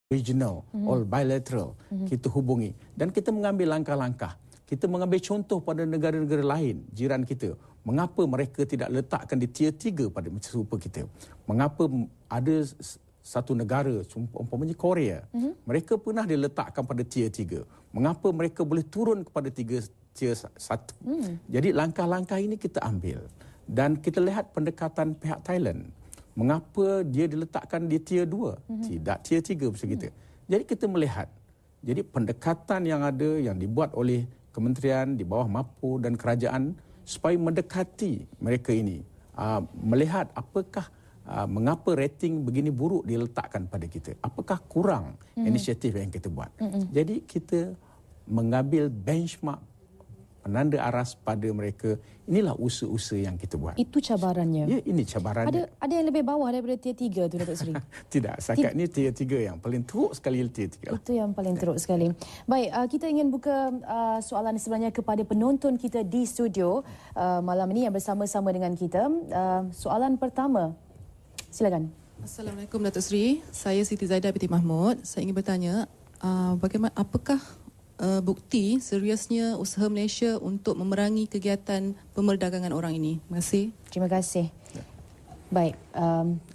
regional or bilateral, kita hubungi dan kita mengambil langkah-langkah. Kita mengambil contoh pada negara-negara lain, jiran kita. Mengapa mereka tidak letakkan di tier 3 pada serupa kita? Mengapa ada satu negara, umpamanya Korea, mereka pernah diletakkan pada tier 3. Mengapa mereka boleh turun kepada tier 1? Jadi langkah-langkah ini kita ambil. Dan kita lihat pendekatan pihak Thailand. Mengapa dia diletakkan di tier 2, tidak tier 3 macam kita. Jadi kita melihat, jadi pendekatan yang ada, yang dibuat oleh kementerian di bawah MAPU dan kerajaan supaya mendekati mereka ini, melihat apakah mengapa rating begini buruk diletakkan pada kita, apakah kurang inisiatif yang kita buat. Jadi kita mengambil benchmark, penanda aras pada mereka. Inilah usaha-usaha yang kita buat. Itu cabarannya. Ya, ini cabarannya. Ada yang lebih bawah daripada tier 3 tu, Datuk Seri? Tidak, setakat ni tier 3 yang paling teruk sekali, tier 3 lah. Itu yang paling teruk sekali. Baik, kita ingin buka soalan sebenarnya kepada penonton kita di studio malam ini yang bersama-sama dengan kita. Soalan pertama, silakan. Assalamualaikum Datuk Seri. Saya Siti Zaidah binti Mahmud. Saya ingin bertanya, apakah bukti seriusnya usaha Malaysia untuk memerangi kegiatan pemerdagangan orang ini? Terima kasih. Terima kasih. Baik,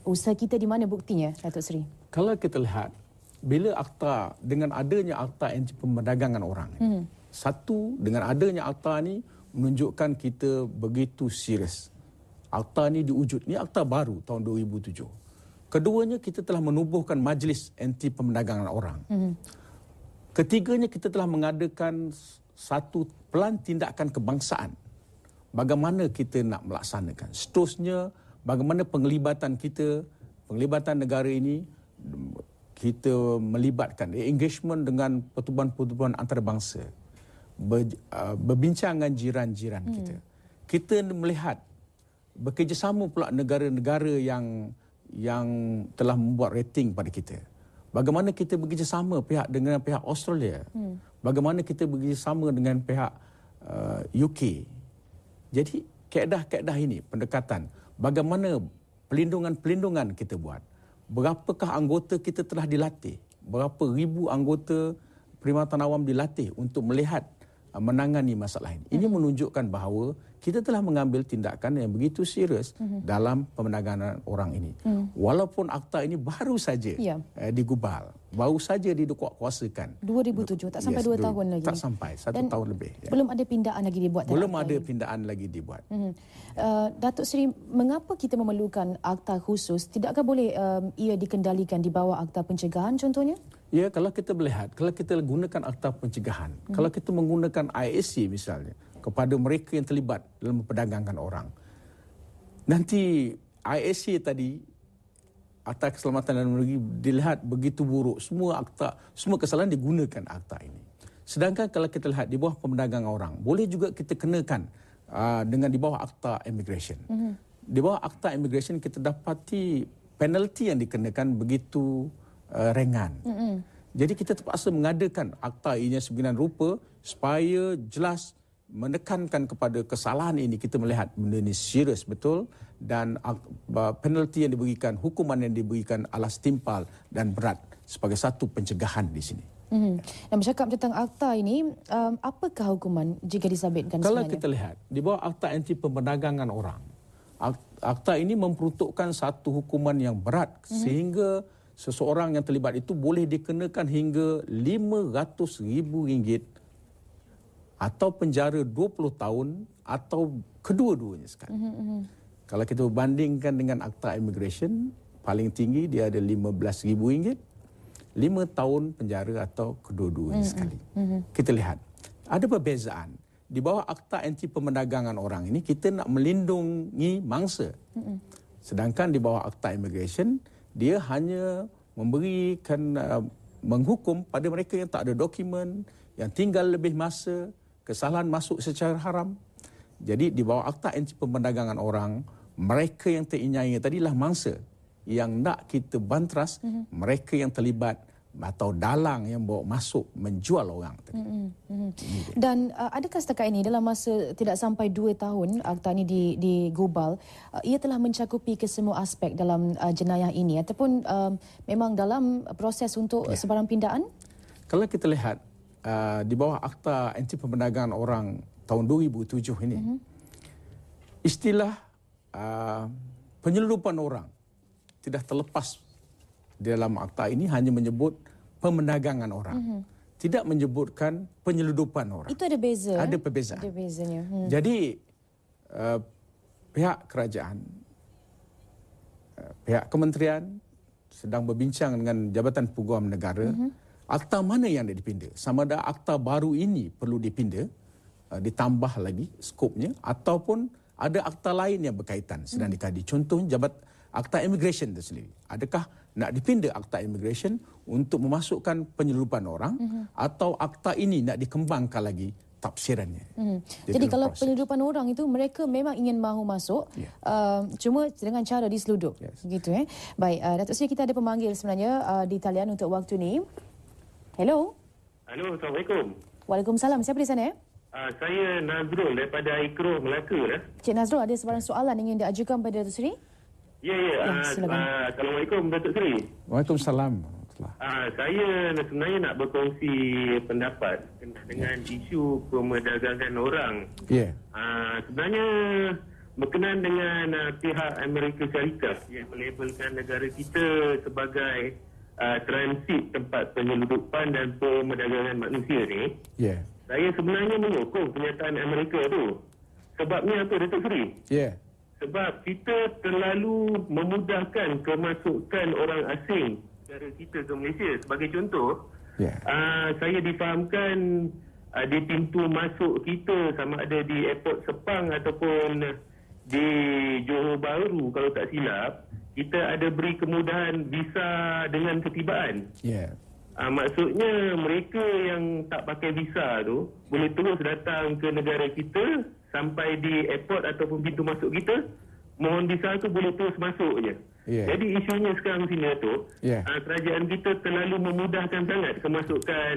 usaha kita di mana buktinya, Datuk Seri? Kalau kita lihat, bila akta, dengan adanya akta anti pemerdagangan orang, satu, dengan adanya akta ni menunjukkan kita begitu serius. Akta ni diwujud, ni akta baru tahun 2007. Keduanya, kita telah menubuhkan majlis anti pemerdagangan orang. Ketiganya, kita telah mengadakan satu pelan tindakan kebangsaan. Bagaimana kita nak melaksanakan. Seterusnya, bagaimana penglibatan kita, penglibatan negara ini, kita melibatkan engagement dengan pertubuhan-pertubuhan antarabangsa. Berbincang dengan jiran-jiran kita. Kita melihat bekerjasama pula negara-negara yang telah membuat rating pada kita. Bagaimana kita bekerjasama dengan pihak Australia. Bagaimana kita bekerjasama dengan pihak UK. Jadi kaedah-kaedah ini, pendekatan. Bagaimana pelindungan-pelindungan kita buat. Berapakah anggota kita telah dilatih. Berapa ribu anggota Perkhidmatan Awam dilatih untuk melihat menangani masalah ini. Ini menunjukkan bahawa kita telah mengambil tindakan yang begitu serius dalam pemerdagangan orang ini. Walaupun akta ini baru saja digubal, baru saja dikuatkuasakan. 2007, tak sampai 2 tahun lagi. Tak sampai, 1 tahun lebih. Belum ada pindaan lagi dibuat. Belum ada pindaan lagi dibuat. Datuk Seri, mengapa kita memerlukan akta khusus? Tidakkah boleh ia dikendalikan di bawah akta pencegahan contohnya? Ya, kalau kita melihat, kalau kita gunakan akta pencegahan, kalau kita menggunakan IAC misalnya, kepada mereka yang terlibat dalam memperdagangkan orang. Nanti IAC tadi, Akta Keselamatan Dalam Negeri, dilihat begitu buruk. Semua kesalahan digunakan akta ini. Sedangkan kalau kita lihat di bawah pemerdagangan orang, boleh juga kita kenakan dengan di bawah akta immigration. Di bawah akta immigration kita dapati penalti yang dikenakan begitu ringan. Jadi kita terpaksa mengadakan akta ini sebegian rupa supaya jelas menekankan kepada kesalahan ini. Kita melihat benda ini serius betul dan penalti yang diberikan, hukuman yang diberikan adalah setimpal dan berat sebagai satu pencegahan di sini. Dan bercakap tentang akta ini, apakah hukuman jika disabitkan Kalau sebenarnya? kita lihat di bawah akta anti pemerdagangan orang, akta ini memperuntukkan satu hukuman yang berat sehingga seseorang yang terlibat itu boleh dikenakan hingga RM500,000 atau penjara 20 tahun atau kedua-duanya sekali. Kalau kita berbandingkan dengan akta immigration, paling tinggi dia ada RM15,000, 5 tahun penjara atau kedua-duanya sekali. Kita lihat, ada perbezaan. Di bawah akta anti pemerdagangan orang ini, kita nak melindungi mangsa. Sedangkan di bawah akta immigration, dia hanya memberikan, menghukum pada mereka yang tak ada dokumen, yang tinggal lebih masa, kesalahan masuk secara haram. Jadi di bawah akta anti pemerdagangan orang, mereka yang terinyai tadilah mangsa yang nak kita bantras, mereka yang terlibat atau dalang yang bawa masuk menjual orang tadi. Dan adakah setakat ini dalam masa tidak sampai 2 tahun akta ini digubal, ia telah mencakupi kesemua aspek dalam jenayah ini ataupun memang dalam proses untuk sebarang pindaan? Kalau kita lihat di bawah Akta Anti Perdagangan Orang tahun 2007 ini, istilah penyeludupan orang tidak terlepas di dalam akta ini hanya menyebut pemerdagangan orang. Tidak menyebutkan penyeludupan orang. Itu ada beza? Ada perbezaan. Ada bezanya. Jadi pihak kerajaan, pihak kementerian sedang berbincang dengan Jabatan Peguam Negara akta mana yang dipinda. Sama ada akta baru ini perlu dipinda, ditambah lagi skopnya, ataupun ada akta lain yang berkaitan sedang dikaji. Contohnya akta immigration itu sendiri. Adakah nak dipinda akta immigration untuk memasukkan penyeludupan orang atau akta ini nak dikembangkan lagi tafsirannya. Jadi kalau penyeludupan orang itu mereka memang ingin mahu masuk, cuma dengan cara diseludup. Gitu Baik, Datuk Seri, kita ada pemanggil sebenarnya di talian untuk waktu ni. Hello. Halo, Assalamualaikum. Waalaikumsalam. Siapa di sana? Saya Nazrul daripada Ikroh, Melaka. Cik Nazrul, ada sebarang soalan ingin diajukan kepada Datuk Seri? Ya. Assalamualaikum, Datuk Seri. Waalaikumsalam. Saya sebenarnya nak berkongsi pendapat dengan isu pemerdagangan orang. Sebenarnya berkenaan dengan pihak Amerika Syarikat yang melabelkan negara kita sebagai transit tempat penyeludupan dan pemerdagangan manusia ni. Saya sebenarnya menyokong pernyataan Amerika tu. Sebabnya apa, Datuk Seri? Sebab kita terlalu memudahkan kemasukan orang asing negara kita ke Malaysia. Sebagai contoh, saya difahamkan di pintu masuk kita, sama ada di airport Sepang ataupun di Johor Bahru kalau tak silap, kita ada beri kemudahan visa dengan ketibaan. Maksudnya mereka yang tak pakai visa tu boleh terus datang ke negara kita, sampai di airport ataupun pintu masuk kita, mohon visa tu boleh terus masuk je. Jadi isunya sekarang sini tu, kerajaan kita terlalu memudahkan sangat kemasukan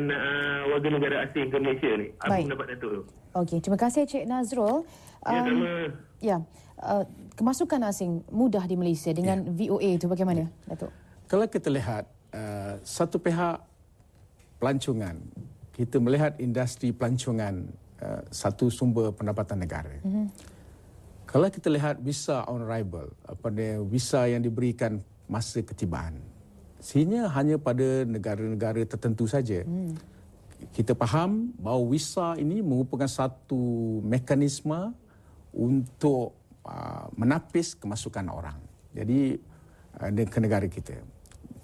warga negara asing ke Malaysia ni. Apa pendapat Datuk tu? Okey, terima kasih Cik Nazrul. Kemasukan asing mudah di Malaysia dengan VOA itu bagaimana, Datuk? Kalau kita lihat satu pihak pelancongan, kita melihat industri pelancongan satu sumber pendapatan negara. Kalau kita lihat visa on arrival, visa yang diberikan masa ketibaan, sehingga hanya pada negara-negara tertentu saja. Kita faham bahawa visa ini merupakan satu mekanisme untuk menapis kemasukan orang. Jadi ke negara kita,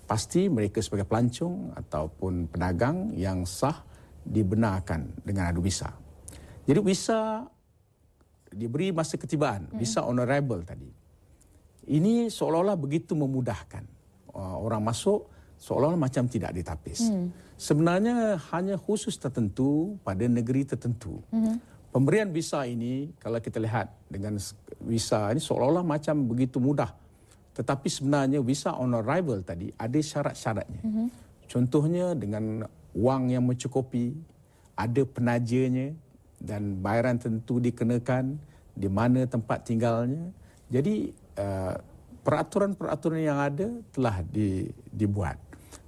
pasti mereka sebagai pelancong ataupun pedagang yang sah dibenarkan dengan ada visa. Jadi visa diberi masa ketibaan, visa on arrival tadi. Ini seolah-olah begitu memudahkan orang masuk, seolah-olah macam tidak ditapis. Sebenarnya hanya khusus tertentu pada negeri tertentu. Pemberian visa ini, kalau kita lihat dengan visa ini seolah-olah macam begitu mudah. Tetapi sebenarnya visa on arrival tadi ada syarat-syaratnya. Contohnya dengan wang yang mencukupi, ada penajanya dan bayaran tentu dikenakan, di mana tempat tinggalnya. Jadi peraturan-peraturan yang ada telah dibuat.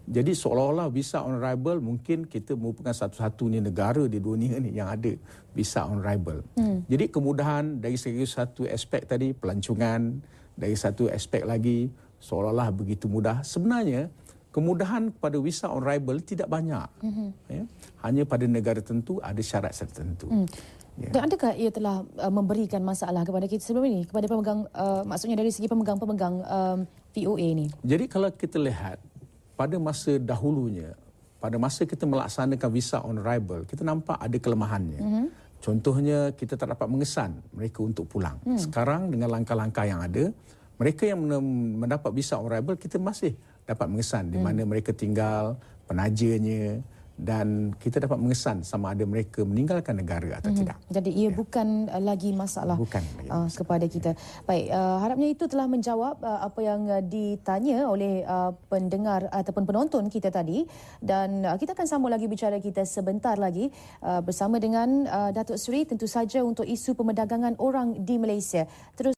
Jadi seolah-olah visa on arrival mungkin kita merupakan satu-satunya negara di dunia ni yang ada visa on arrival. Jadi kemudahan dari segi satu aspek tadi pelancongan, dari satu aspek lagi seolah-olah begitu mudah. Sebenarnya kemudahan pada visa on arrival tidak banyak. Hanya pada negara tertentu ada syarat tertentu. Dan adakah ia telah memberikan masalah kepada kita sebelum ini, kepada pemegang, maksudnya dari segi pemegang-pemegang VOA ini? Jadi kalau kita lihat pada masa dahulunya, pada masa kita melaksanakan visa on arrival, kita nampak ada kelemahannya. Contohnya kita tak dapat mengesan mereka untuk pulang. Sekarang dengan langkah-langkah yang ada, mereka yang mendapat visa on arrival kita masih dapat mengesan di mana mereka tinggal, penajanya dan kita dapat mengesan sama ada mereka meninggalkan negara atau tidak. Jadi ia bukan lagi masalah kepada kita. Baik, harapnya itu telah menjawab apa yang ditanya oleh pendengar ataupun penonton kita tadi, dan kita akan sambung lagi bicara kita sebentar lagi bersama dengan Datuk Seri, tentu saja untuk isu pemerdagangan orang di Malaysia. Terus